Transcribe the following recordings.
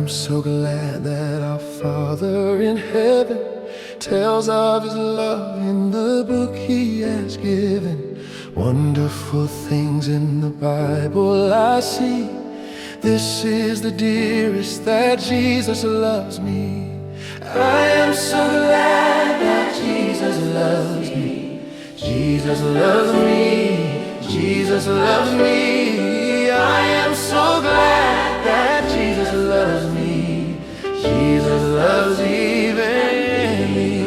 am so glad that our Father in heaven tells of His love in the book He has given. Wonderful things in the Bible I see. This is the dearest, that Jesus loves me. I am so glad that Jesus loves me. Jesus loves me. Jesus loves me. I am so glad that Jesus loves me. Jesus loves even me.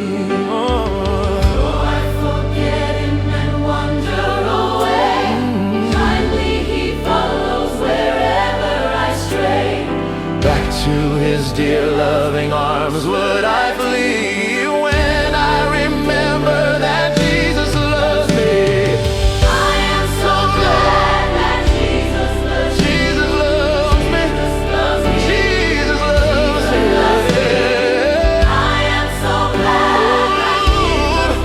Though I forget Him and wander away, kindly He follows wherever I stray. Back to His dear loving arms would I flee when I remember that Jesus loves me. I am so glad that Jesus loves me. Jesus loves me. Jesus loves me. Jesus loves me. I am so glad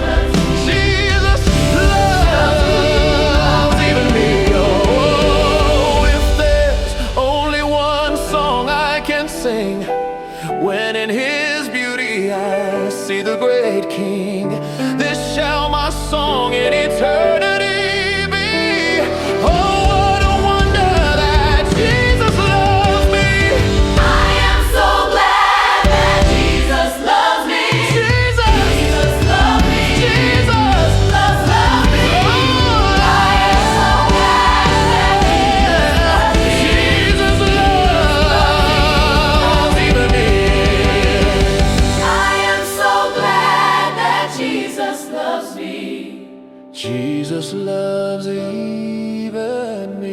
that Jesus loves me. Jesus loves even me. Oh, if there's only one song I can sing, when in His beauty I see the great King, this shall my song in eternity be. Oh, what a wonder that Jesus loves me. I am so glad that Jesus loves me. Jesus, Jesus loves me. Jesus loves me. I am so glad that Jesus loves even me. I am so glad that Jesus loves me. Jesus loves even me.